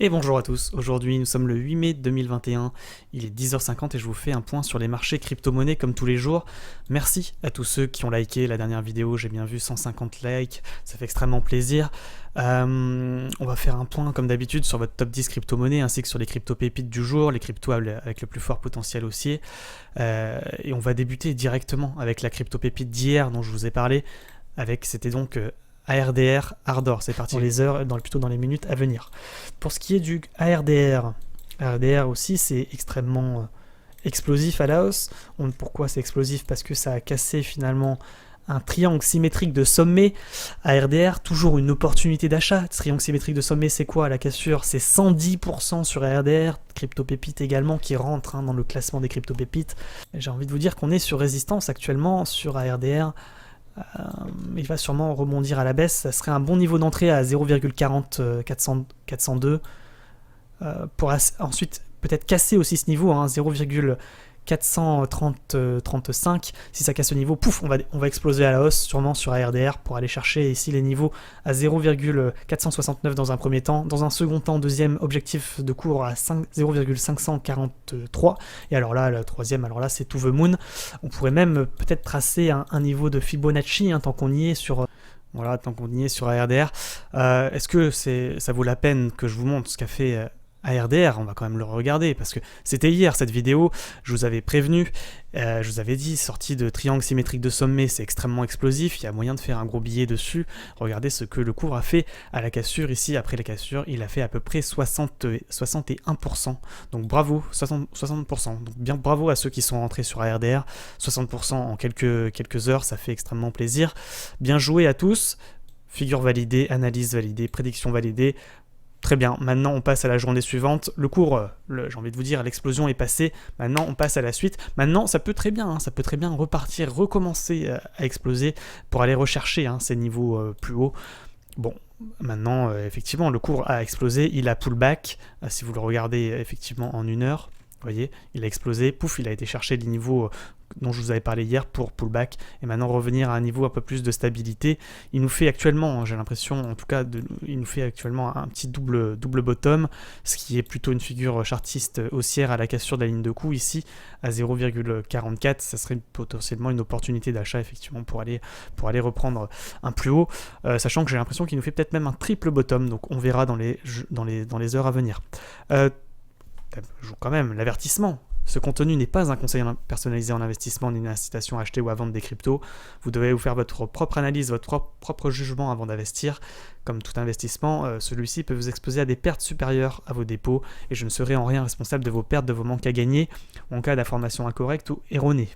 Et bonjour à tous, aujourd'hui nous sommes le 8 mai 2021, il est 10h50 et je vous fais un point sur les marchés crypto-monnaies comme tous les jours. Merci à tous ceux qui ont liké la dernière vidéo, j'ai bien vu 150 likes, ça fait extrêmement plaisir. On va faire un point comme d'habitude sur votre top 10 crypto-monnaies ainsi que sur les crypto-pépites du jour, les cryptos avec le plus fort potentiel haussier. Et on va débuter directement avec la crypto-pépite d'hier dont je vous ai parlé, c'était donc ARDR Ardor. C'est parti dans les heures, plutôt dans les minutes à venir. Pour ce qui est du ARDR aussi c'est extrêmement explosif à la hausse. Pourquoi c'est explosif? Parce que ça a cassé finalement un triangle symétrique de sommet. ARDR, toujours une opportunité d'achat. Triangle symétrique de sommet, c'est quoi la cassure? C'est 110% sur ARDR. Crypto pépite également qui rentre dans le classement des crypto pépites. J'ai envie de vous dire qu'on est sur résistance actuellement sur ARDR. Il va sûrement rebondir à la baisse. Ça serait un bon niveau d'entrée à 0,402 pour ensuite peut-être casser aussi ce niveau, 0,435. Si ça casse ce niveau, pouf, on va exploser à la hausse, sûrement sur ARDR, pour aller chercher ici les niveaux à 0,469 dans un premier temps. Dans un second temps, deuxième objectif de cours à 0,543. Et alors là, le troisième, alors là, c'est to the moon. On pourrait même peut-être tracer un niveau de Fibonacci, tant qu'on y est sur... Voilà, tant qu'on y est sur ARDR. Est-ce que ça vaut la peine que je vous montre ce qu'a fait ARDR? On va quand même le regarder parce que c'était hier cette vidéo, je vous avais prévenu, je vous avais dit, sortie de triangle symétrique de sommet, c'est extrêmement explosif, il y a moyen de faire un gros billet dessus. Regardez ce que le cours a fait à la cassure ici. Après la cassure, il a fait à peu près 61%. Donc bravo, 60%. Donc bien bravo à ceux qui sont rentrés sur ARDR. 60% en quelques heures, ça fait extrêmement plaisir. Bien joué à tous. Figure validée, analyse validée, prédiction validée. Très bien, maintenant on passe à la journée suivante. Le cours, j'ai envie de vous dire, l'explosion est passée. Maintenant on passe à la suite. Maintenant ça peut très bien repartir, recommencer à exploser pour aller rechercher ces niveaux plus hauts. Bon, maintenant effectivement le cours a explosé, il a pullback. Si vous le regardez effectivement en une heure, vous voyez, il a explosé, pouf, il a été chercher les niveaux dont je vous avais parlé hier pour pullback, et maintenant revenir à un niveau un peu plus de stabilité. Il nous fait actuellement, j'ai l'impression, en tout cas, il nous fait actuellement un petit double bottom, ce qui est plutôt une figure chartiste haussière à la cassure de la ligne de coup ici, à 0,44, ça serait potentiellement une opportunité d'achat, effectivement, pour aller reprendre un plus haut, sachant que j'ai l'impression qu'il nous fait peut-être même un triple bottom, donc on verra dans les heures à venir. Je joue quand même l'avertissement. Ce contenu n'est pas un conseil personnalisé en investissement ni une incitation à acheter ou à vendre des cryptos. Vous devez vous faire votre propre analyse, votre propre jugement avant d'investir. Comme tout investissement, celui-ci peut vous exposer à des pertes supérieures à vos dépôts et je ne serai en rien responsable de vos pertes, de vos manques à gagner en cas d'information incorrecte ou erronée.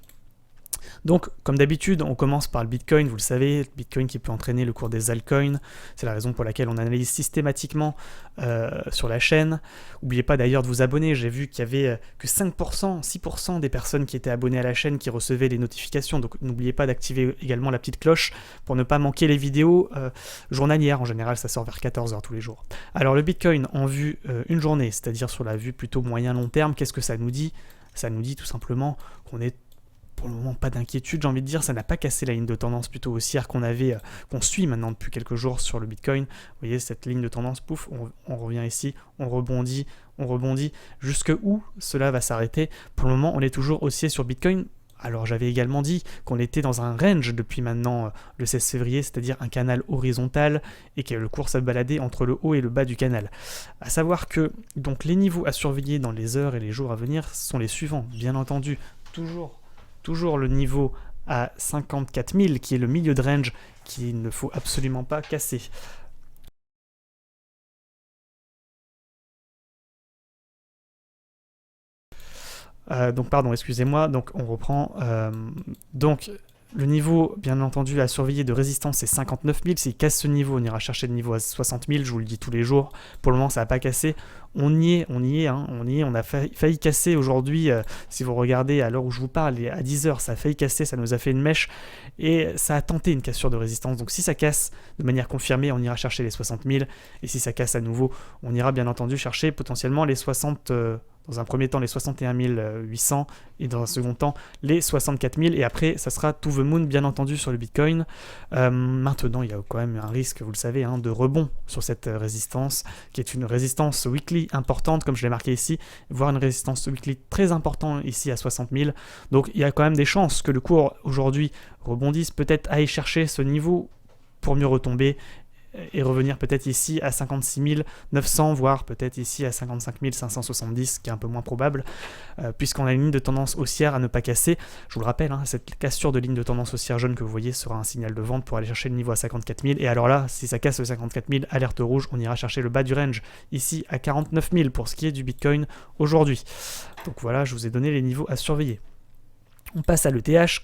Donc, comme d'habitude, on commence par le Bitcoin, vous le savez, le Bitcoin qui peut entraîner le cours des altcoins. C'est la raison pour laquelle on analyse systématiquement sur la chaîne. N'oubliez pas d'ailleurs de vous abonner, j'ai vu qu'il y avait que 5%, 6% des personnes qui étaient abonnées à la chaîne qui recevaient les notifications. Donc n'oubliez pas d'activer également la petite cloche pour ne pas manquer les vidéos journalières. En général, ça sort vers 14h tous les jours. Alors le Bitcoin en vue une journée, c'est-à-dire sur la vue plutôt moyen-long terme, qu'est-ce que ça nous dit? Ça nous dit tout simplement qu'on est pour le moment pas d'inquiétude, j'ai envie de dire, ça n'a pas cassé la ligne de tendance plutôt haussière qu'on suit maintenant depuis quelques jours sur le Bitcoin. Vous voyez cette ligne de tendance, pouf, on revient ici, on rebondit, jusque où cela va s'arrêter? Pour le moment, on est toujours haussier sur Bitcoin. Alors j'avais également dit qu'on était dans un range depuis maintenant le 16 février, c'est-à-dire un canal horizontal et que le cours s'est baladé entre le haut et le bas du canal. À savoir que donc les niveaux à surveiller dans les heures et les jours à venir sont les suivants, bien entendu, toujours le niveau à 54 000 qui est le milieu de range qu'il ne faut absolument pas casser. Donc pardon, excusez-moi, donc on reprend. Donc le niveau, bien entendu, à surveiller de résistance, c'est 59 000. S'il casse ce niveau, on ira chercher le niveau à 60 000, je vous le dis tous les jours. Pour le moment, ça n'a pas cassé. On y est, on a failli casser aujourd'hui. Si vous regardez à l'heure où je vous parle, à 10h, ça a failli casser, ça nous a fait une mèche. Et ça a tenté une cassure de résistance. Donc si ça casse de manière confirmée, on ira chercher les 60 000. Et si ça casse à nouveau, on ira bien entendu chercher potentiellement les 60... Dans un premier temps, les 61 800 et dans un second temps, les 64 000. Et après, ça sera to the moon, bien entendu, sur le Bitcoin. Maintenant, il y a quand même un risque, vous le savez, hein, de rebond sur cette résistance, qui est une résistance weekly importante, comme je l'ai marqué ici, voire une résistance weekly très importante ici à 60 000. Donc, il y a quand même des chances que le cours aujourd'hui rebondisse, peut-être aller chercher ce niveau pour mieux retomber et revenir peut-être ici à 56 900, voire peut-être ici à 55 570, qui est un peu moins probable, puisqu'on a une ligne de tendance haussière à ne pas casser. Je vous le rappelle, hein, cette cassure de ligne de tendance haussière jaune que vous voyez sera un signal de vente pour aller chercher le niveau à 54 000. Et alors là, si ça casse le 54 000, alerte rouge, on ira chercher le bas du range, ici à 49 000 pour ce qui est du Bitcoin aujourd'hui. Donc voilà, je vous ai donné les niveaux à surveiller. On passe à l'ETH,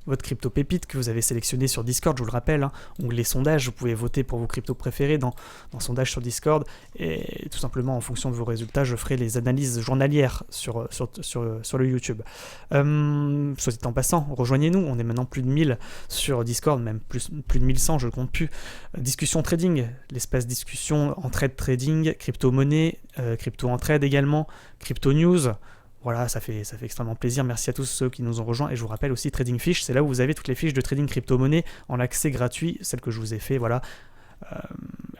votre crypto pépite que vous avez sélectionné sur Discord, je vous le rappelle, hein, onglet sondage, vous pouvez voter pour vos cryptos préférés dans sondage sur Discord, et tout simplement en fonction de vos résultats, je ferai les analyses journalières sur le YouTube. Soit dit en passant, rejoignez-nous, on est maintenant plus de 1000 sur Discord, même plus de 1100, je ne compte plus. Discussion trading, l'espace discussion en trade trading, crypto-monnaie, crypto en trade également, crypto news. Voilà, ça fait extrêmement plaisir. Merci à tous ceux qui nous ont rejoints. Et je vous rappelle aussi Trading Fish, c'est là où vous avez toutes les fiches de trading crypto-monnaie en accès gratuit, celles que je vous ai fait, voilà.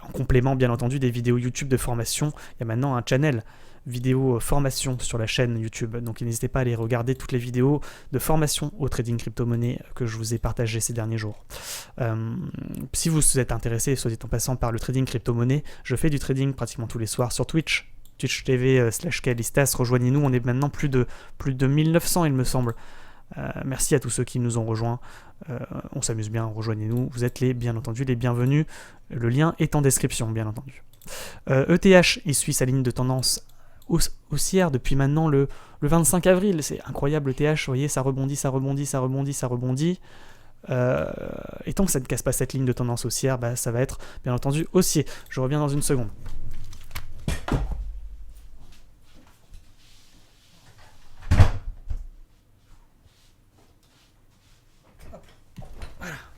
En complément, bien entendu, des vidéos YouTube de formation. Il y a maintenant un channel vidéo formation sur la chaîne YouTube. Donc n'hésitez pas à aller regarder toutes les vidéos de formation au trading crypto-monnaie que je vous ai partagées ces derniers jours. Si vous êtes intéressé, soit dit en passant, par le trading crypto-monnaie, je fais du trading pratiquement tous les soirs sur Twitch TV/Kalistas, rejoignez-nous, on est maintenant plus de 1900 il me semble. Merci à tous ceux qui nous ont rejoints, on s'amuse bien, rejoignez-nous, vous êtes bien entendu les bienvenus, le lien est en description bien entendu. ETH, il suit sa ligne de tendance haussière depuis maintenant le 25 avril, c'est incroyable ETH, vous voyez, ça rebondit, et tant que ça ne casse pas cette ligne de tendance haussière, ça va être bien entendu haussier. Je reviens dans une seconde.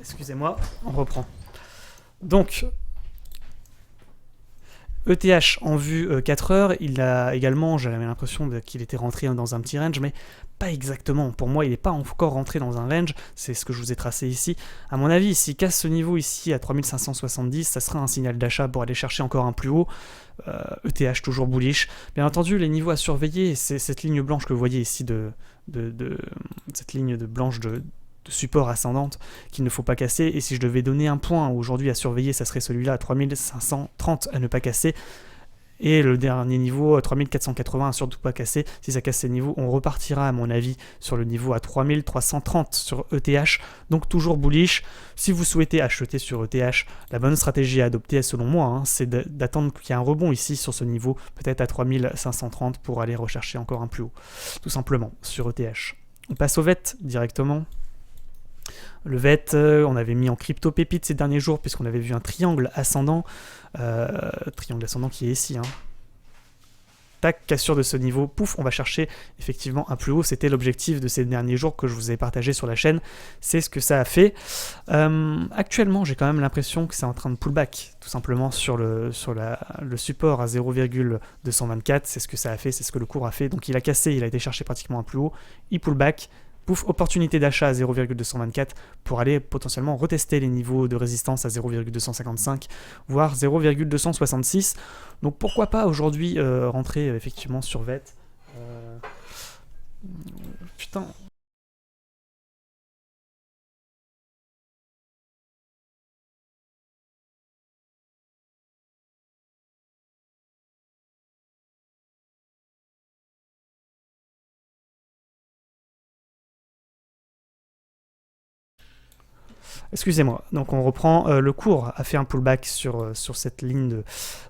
Excusez-moi, on reprend. Donc, ETH en vue 4 heures, il a également, j'avais l'impression qu'il était rentré dans un petit range, mais pas exactement. Pour moi, il n'est pas encore rentré dans un range, c'est ce que je vous ai tracé ici. À mon avis, s'il casse ce niveau ici à 3570, ça sera un signal d'achat pour aller chercher encore un plus haut. ETH toujours bullish. Bien entendu, les niveaux à surveiller, c'est cette ligne blanche que vous voyez ici, cette ligne blanche de support ascendante qu'il ne faut pas casser, et si je devais donner un point aujourd'hui à surveiller, ça serait celui-là à 3530 à ne pas casser, et le dernier niveau à 3480 à surtout pas casser. Si ça casse ces niveaux, on repartira à mon avis sur le niveau à 3330 sur ETH, donc toujours bullish. Si vous souhaitez acheter sur ETH, la bonne stratégie à adopter selon moi, hein, c'est d'attendre qu'il y ait un rebond ici sur ce niveau, peut-être à 3530 pour aller rechercher encore un plus haut, tout simplement sur ETH. On passe au VET directement. Le VET, on avait mis en crypto pépite ces derniers jours puisqu'on avait vu un triangle ascendant qui est ici. Hein. Tac, cassure de ce niveau, pouf, on va chercher effectivement un plus haut. C'était l'objectif de ces derniers jours que je vous ai partagé sur la chaîne. C'est ce que ça a fait. Actuellement, j'ai quand même l'impression que c'est en train de pullback, tout simplement sur le support à 0,224. C'est ce que ça a fait, c'est ce que le cours a fait. Donc il a cassé, il a été chercher pratiquement un plus haut. Il pullback. Pouf, opportunité d'achat à 0,224 pour aller potentiellement retester les niveaux de résistance à 0,255, voire 0,266. Donc pourquoi pas aujourd'hui rentrer effectivement sur VET. Putain. Excusez-moi, donc on reprend, le cours a fait un pullback sur cette ligne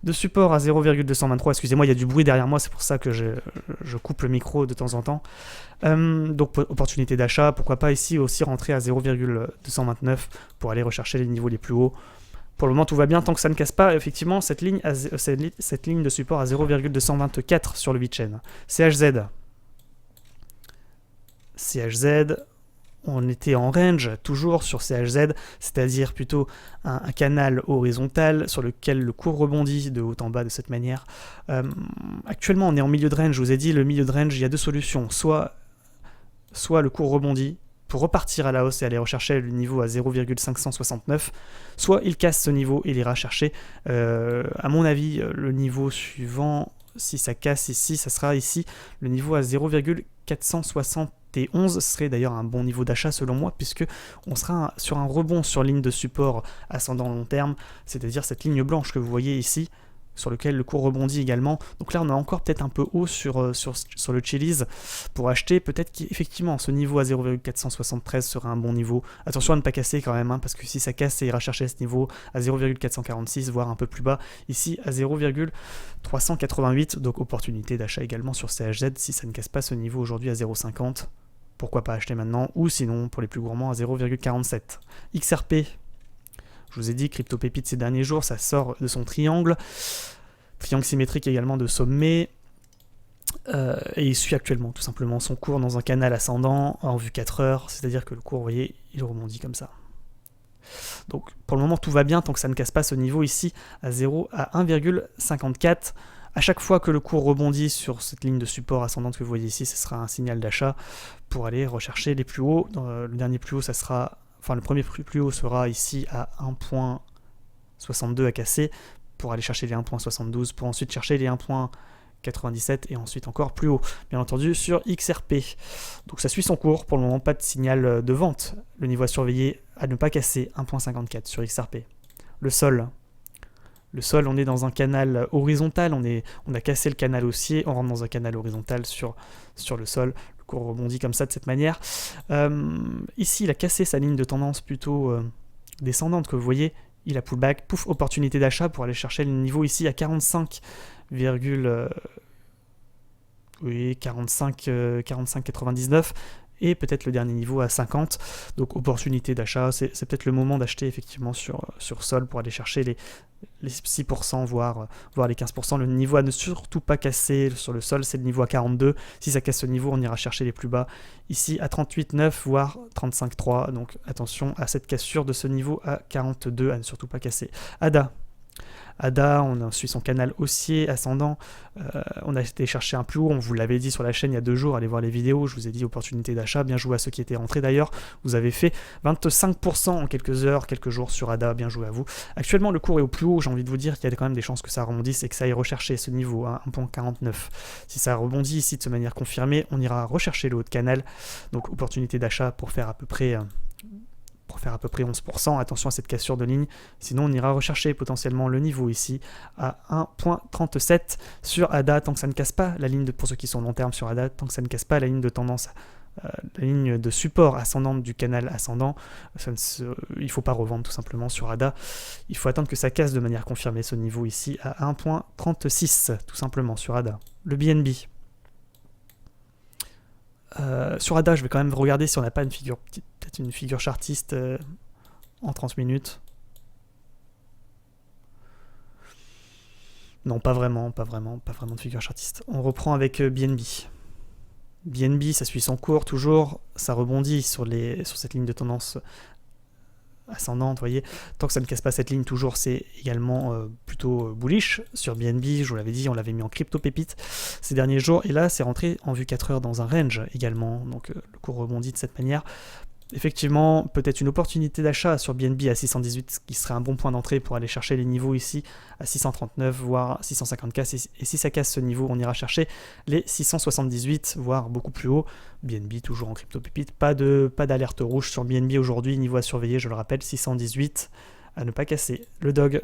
de support à 0,223, excusez-moi, il y a du bruit derrière moi, c'est pour ça que je coupe le micro de temps en temps. Donc opportunité d'achat, pourquoi pas ici aussi rentrer à 0,229 pour aller rechercher les niveaux les plus hauts. Pour le moment tout va bien, tant que ça ne casse pas effectivement cette ligne de support à 0,224 sur le VeChain. CHZ, on était en range, toujours sur CHZ, c'est-à-dire plutôt un canal horizontal sur lequel le cours rebondit de haut en bas de cette manière. Actuellement, on est en milieu de range, je vous ai dit, le milieu de range, il y a deux solutions. Soit le cours rebondit pour repartir à la hausse et aller rechercher le niveau à 0,569, soit il casse ce niveau et il ira chercher, à mon avis, le niveau suivant. Si ça casse ici, ça sera ici le niveau à 0,471 serait d'ailleurs un bon niveau d'achat selon moi, puisque on sera sur un rebond sur ligne de support ascendant long terme, c'est-à-dire cette ligne blanche que vous voyez ici, sur lequel le cours rebondit également. Donc là, on est encore peut-être un peu haut sur le Chiliz pour acheter. Peut-être qu'effectivement, ce niveau à 0,473 sera un bon niveau. Attention à ne pas casser quand même, hein, parce que si ça casse, ça ira chercher ce niveau à 0,446, voire un peu plus bas. Ici, à 0,388, donc opportunité d'achat également sur CHZ si ça ne casse pas ce niveau aujourd'hui à 0,50. Pourquoi pas acheter maintenant, ou sinon, pour les plus gourmands, à 0,47. XRP. Je vous ai dit, crypto pépite ces derniers jours, ça sort de son triangle symétrique également de sommet, et il suit actuellement tout simplement son cours dans un canal ascendant en vue 4 heures, c'est-à-dire que le cours, vous voyez, il rebondit comme ça. Donc pour le moment tout va bien tant que ça ne casse pas ce niveau ici à 1,54. À chaque fois que le cours rebondit sur cette ligne de support ascendante que vous voyez ici, ce sera un signal d'achat pour aller rechercher les plus hauts. Le dernier plus haut, ça sera... Enfin, le premier plus haut sera ici à 1.62 à casser pour aller chercher les 1.72 pour ensuite chercher les 1.97 et ensuite encore plus haut, bien entendu, sur XRP. Donc ça suit son cours. Pour le moment, pas de signal de vente. Le niveau à surveiller à ne pas casser 1.54 sur XRP. Le sol, on est dans un canal horizontal. On a cassé le canal haussier. On rentre dans un canal horizontal sur le sol. Cours rebondit comme ça de cette manière. Ici, il a cassé sa ligne de tendance plutôt descendante que vous voyez. Il a pullback, pouf, opportunité d'achat pour aller chercher le niveau ici à 45,99 et peut-être le dernier niveau à 50. Donc opportunité d'achat, c'est peut-être le moment d'acheter effectivement sur sol pour aller chercher les 6%, voire les 15%. Le niveau à ne surtout pas casser sur le sol, c'est le niveau à 42. Si ça casse ce niveau, on ira chercher les plus bas. Ici à 38,9, voire 35,3. Donc attention à cette cassure de ce niveau à 42, à ne surtout pas casser. ADA, on a suivi son canal haussier, ascendant, on a été chercher un plus haut, on vous l'avait dit sur la chaîne il y a 2 jours, allez voir les vidéos, je vous ai dit opportunité d'achat, bien joué à ceux qui étaient rentrés d'ailleurs, vous avez fait 25% en quelques heures, quelques jours sur ADA, bien joué à vous. Actuellement le cours est au plus haut, j'ai envie de vous dire qu'il y a quand même des chances que ça rebondisse et que ça aille rechercher ce niveau à 1.49. Si ça rebondit ici de manière confirmée, on ira rechercher le haut de canal, donc opportunité d'achat pour faire à peu près 11%, attention à cette cassure de ligne, sinon on ira rechercher potentiellement le niveau ici à 1.37 sur ADA, tant que ça ne casse pas la ligne, pour ceux qui sont long terme sur ADA, tant que ça ne casse pas la ligne de tendance, la ligne de support ascendante du canal ascendant, il ne faut pas revendre tout simplement sur ADA, il faut attendre que ça casse de manière confirmée ce niveau ici à 1.36 tout simplement sur ADA. Le BNB. Sur ADA, je vais quand même regarder si on n'a pas peut-être une figure chartiste en 30 minutes. Non, pas vraiment de figure chartiste. On reprend avec BNB. BNB, ça suit son cours toujours, ça rebondit sur cette ligne de tendance ascendante, vous voyez, tant que ça ne casse pas cette ligne, toujours c'est également plutôt bullish sur BNB, je vous l'avais dit, on l'avait mis en crypto pépite ces derniers jours, et là c'est rentré en vue 4 heures dans un range également, donc le cours rebondit de cette manière. Effectivement, peut-être une opportunité d'achat sur BNB à 618, qui serait un bon point d'entrée pour aller chercher les niveaux ici à 639, voire 654. Et si ça casse ce niveau, on ira chercher les 678, voire beaucoup plus haut. BNB toujours en crypto pépite, pas d'alerte rouge sur BNB aujourd'hui, niveau à surveiller, je le rappelle, 618 à ne pas casser. Le DOG,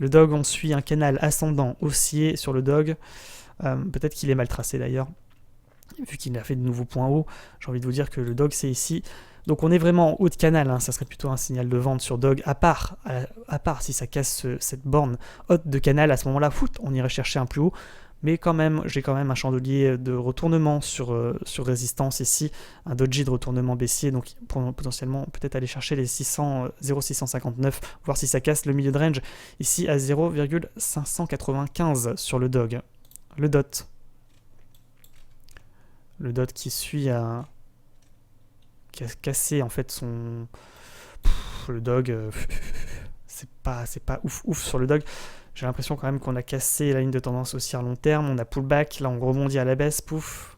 on suit un canal ascendant haussier sur le DOG, peut-être qu'il est mal tracé d'ailleurs. Vu qu'il a fait de nouveaux points hauts, j'ai envie de vous dire que le DOG c'est ici. Donc on est vraiment en haut de canal, hein. Ça serait plutôt un signal de vente sur DOG, à part si ça casse cette borne haute de canal, à ce moment-là, on irait chercher un plus haut. Mais quand même, j'ai quand même un chandelier de retournement sur résistance ici, un doji de retournement baissier, donc potentiellement peut-être aller chercher les 0,659, voir si ça casse le milieu de range, ici à 0,595 sur le DOG. Le DOT qui suit à cassé en fait son... le dog, c'est pas ouf sur le dog. J'ai l'impression quand même qu'on a cassé la ligne de tendance haussière long terme, on a pullback, là on rebondit à la baisse, pouf.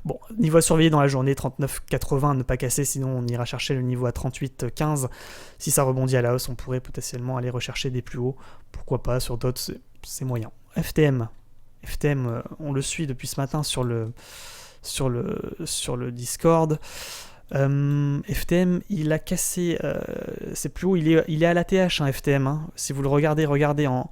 Bon, niveau à surveiller dans la journée, 39,80, ne pas casser, sinon on ira chercher le niveau à 38,15. Si ça rebondit à la hausse, on pourrait potentiellement aller rechercher des plus hauts. Pourquoi pas, sur d'autres, c'est moyen. FTM, on le suit depuis ce matin sur le Discord. FTM, il a cassé ses plus hauts, il est à l'ATH, hein, FTM. Hein. Si vous le regardez en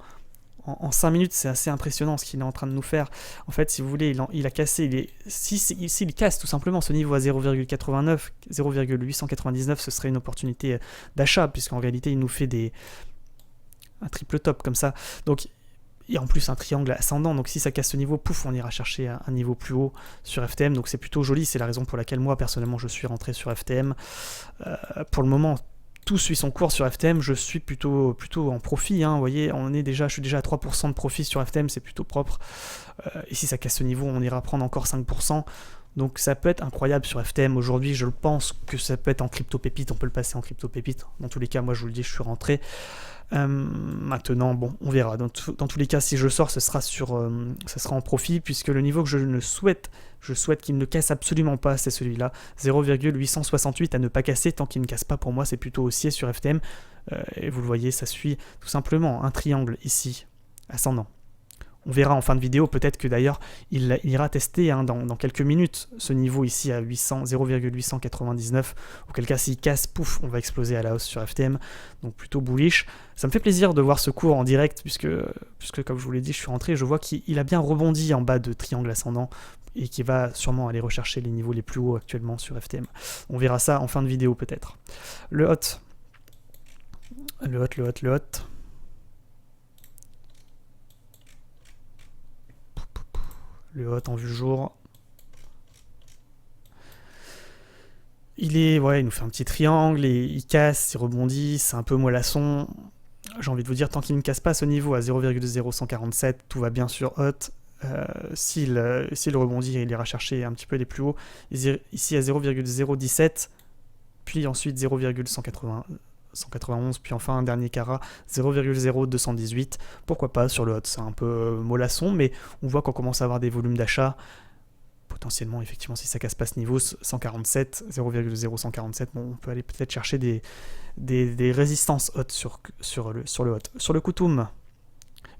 5 minutes, c'est assez impressionnant ce qu'il est en train de nous faire. En fait, si vous voulez, il a cassé, s'il casse tout simplement ce niveau à 0,89, 0,899, ce serait une opportunité d'achat, puisqu'en réalité, il nous fait un triple top comme ça. Donc, et en plus un triangle ascendant, donc si ça casse ce niveau, pouf, on ira chercher un niveau plus haut sur FTM, donc c'est plutôt joli, c'est la raison pour laquelle moi, personnellement, je suis rentré sur FTM. Pour le moment, tout suit son cours sur FTM, je suis plutôt en profit, hein, vous voyez, je suis déjà à 3% de profit sur FTM, c'est plutôt propre, et si ça casse ce niveau, on ira prendre encore 5%, donc ça peut être incroyable sur FTM, aujourd'hui je pense que ça peut être en crypto-pépite, on peut le passer en crypto-pépite, dans tous les cas, moi je vous le dis, je suis rentré. Maintenant, bon, on verra. Dans tous les cas, si je sors, ça sera en profit, puisque le niveau que je souhaite qu'il ne casse absolument pas, c'est celui-là, 0,868 à ne pas casser. Tant qu'il ne casse pas, pour moi, c'est plutôt haussier sur FTM. Et vous le voyez, ça suit tout simplement un triangle ici, ascendant. On verra en fin de vidéo, peut-être que d'ailleurs, il ira tester hein, dans quelques minutes ce niveau ici à 0,899, auquel cas s'il casse, pouf, on va exploser à la hausse sur FTM, donc plutôt bullish. Ça me fait plaisir de voir ce cours en direct, puisque comme je vous l'ai dit, je suis rentré, je vois qu'il a bien rebondi en bas de triangle ascendant, et qu'il va sûrement aller rechercher les niveaux les plus hauts actuellement sur FTM. On verra ça en fin de vidéo peut-être. Le hot. Le hot en vue jour. Il nous fait un petit triangle et il casse, il rebondit, c'est un peu mollasson. J'ai envie de vous dire, tant qu'il ne casse pas ce niveau à 0,0147, tout va bien sur hot. S'il rebondit, il ira chercher un petit peu les plus hauts. Ici à 0,017, puis ensuite 0,191, puis enfin un dernier carat 0,0218. Pourquoi pas sur le hot, c'est un peu mollasson, mais on voit qu'on commence à avoir des volumes d'achat. Potentiellement, effectivement, si ça casse pas ce niveau, 147, 0,0147, bon, on peut aller peut-être chercher des résistances hot sur le hot. Sur le Kutum,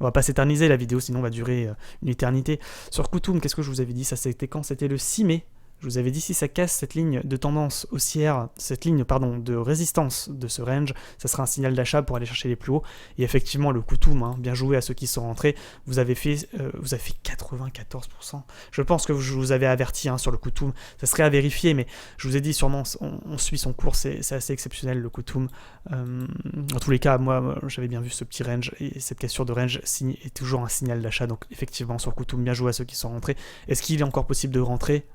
on va pas s'éterniser, la vidéo sinon va durer une éternité. Sur Kutum, qu'est-ce que je vous avais dit? Ça c'était quand? C'était le 6 mai. Je vous avais dit, si ça casse cette ligne de tendance haussière, cette ligne de résistance de ce range, ça sera un signal d'achat pour aller chercher les plus hauts. Et effectivement, le Kutum, hein, bien joué à ceux qui sont rentrés, vous avez fait 94%. Je pense que je vous avais averti hein, sur le Kutum, ça serait à vérifier, mais je vous ai dit sûrement, on suit son cours, c'est assez exceptionnel le Kutum. Dans tous les cas, moi j'avais bien vu ce petit range, et cette cassure de range est toujours un signal d'achat, donc effectivement sur le Kutum, bien joué à ceux qui sont rentrés. Est-ce qu'il est encore possible de rentrer?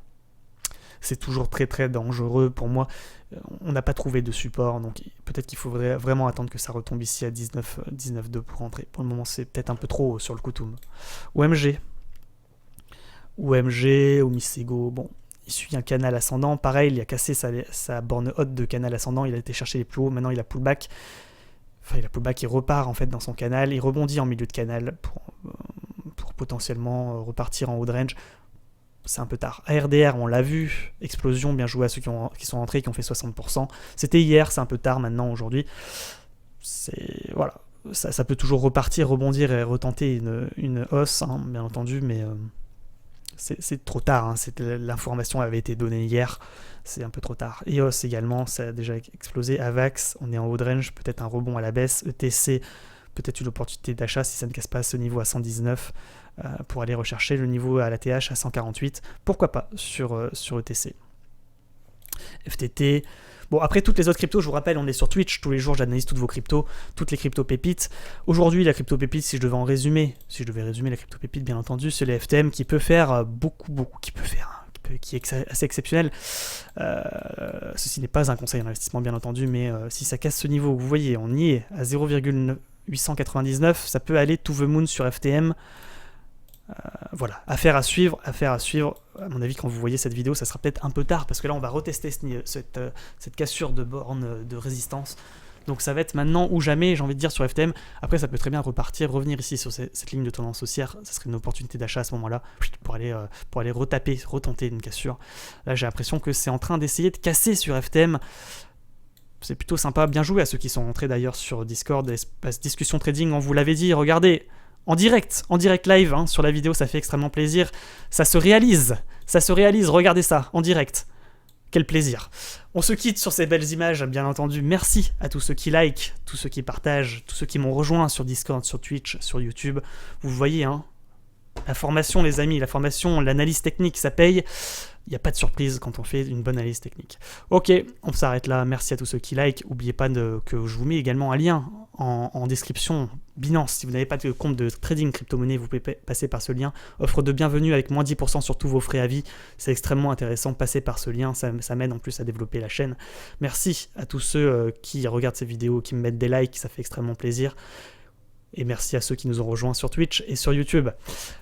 C'est toujours très très dangereux pour moi. On n'a pas trouvé de support, donc peut-être qu'il faudrait vraiment attendre que ça retombe ici à 19,2 pour rentrer. Pour le moment, c'est peut-être un peu trop haut sur le Kutum. OMG, Omisego, bon, il suit un canal ascendant. Pareil, il a cassé sa borne haute de canal ascendant, il a été chercher les plus hauts, maintenant il a pullback. Enfin, il a pullback, il repart en fait dans son canal, il rebondit en milieu de canal pour potentiellement repartir en haut de range. C'est un peu tard. ARDR, on l'a vu, explosion, bien joué à ceux qui sont rentrés, qui ont fait 60%. C'était hier, c'est un peu tard maintenant, aujourd'hui. Voilà, ça peut toujours repartir, rebondir et retenter une hausse, hein, bien entendu, mais c'est trop tard. Hein, l'information avait été donnée hier, c'est un peu trop tard. EOS également, ça a déjà explosé. AVAX, on est en haut de range, peut-être un rebond à la baisse. ETC, peut-être une opportunité d'achat si ça ne casse pas ce niveau à 119. Pour aller rechercher le niveau à la TH à 148, pourquoi pas sur ETC. FTT, bon après toutes les autres cryptos, je vous rappelle, on est sur Twitch, tous les jours j'analyse toutes vos cryptos, toutes les crypto pépites. Aujourd'hui la crypto pépite, si je devais résumer la crypto pépite bien entendu, c'est le FTM qui peut faire beaucoup, qui est assez exceptionnel. Ceci n'est pas un conseil d'investissement bien entendu, mais si ça casse ce niveau, vous voyez, on y est à 0,899, ça peut aller to the moon sur FTM. Voilà, affaire à suivre, affaire à suivre. À mon avis, quand vous voyez cette vidéo, ça sera peut-être un peu tard, parce que là, on va retester cette cassure de borne de résistance. Donc ça va être maintenant ou jamais, j'ai envie de dire, sur FTM. Après, ça peut très bien repartir, revenir ici sur cette ligne de tendance haussière. Ça serait une opportunité d'achat à ce moment-là, pour aller retenter une cassure. Là, j'ai l'impression que c'est en train d'essayer de casser sur FTM. C'est plutôt sympa. Bien joué à ceux qui sont rentrés d'ailleurs sur Discord, espace discussion trading, on vous l'avait dit, regardez, en direct live, hein, sur la vidéo, ça fait extrêmement plaisir. Ça se réalise, regardez ça, en direct. Quel plaisir. On se quitte sur ces belles images, bien entendu. Merci à tous ceux qui like, tous ceux qui partagent, tous ceux qui m'ont rejoint sur Discord, sur Twitch, sur YouTube. Vous voyez, hein, la formation, les amis, la formation, l'analyse technique, ça paye. Il n'y a pas de surprise quand on fait une bonne analyse technique. Ok, on s'arrête là. Merci à tous ceux qui like. N'oubliez pas que je vous mets également un lien en description. Binance, si vous n'avez pas de compte de trading crypto-monnaie, vous pouvez passer par ce lien. Offre de bienvenue avec moins 10% sur tous vos frais à vie. C'est extrêmement intéressant. Passez par ce lien, ça m'aide en plus à développer la chaîne. Merci à tous ceux qui regardent ces vidéos, qui me mettent des likes, ça fait extrêmement plaisir. Et merci à ceux qui nous ont rejoints sur Twitch et sur YouTube.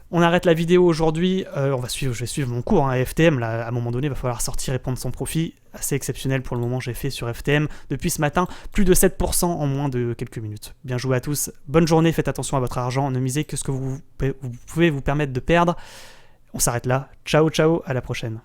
On arrête la vidéo aujourd'hui. Je vais suivre mon cours, hein, FTM. Là, à un moment donné, il va falloir sortir et prendre son profit. Assez exceptionnel pour le moment, j'ai fait sur FTM. Depuis ce matin, plus de 7% en moins de quelques minutes. Bien joué à tous. Bonne journée, faites attention à votre argent. Ne misez que ce que vous pouvez vous permettre de perdre. On s'arrête là. Ciao, ciao, à la prochaine.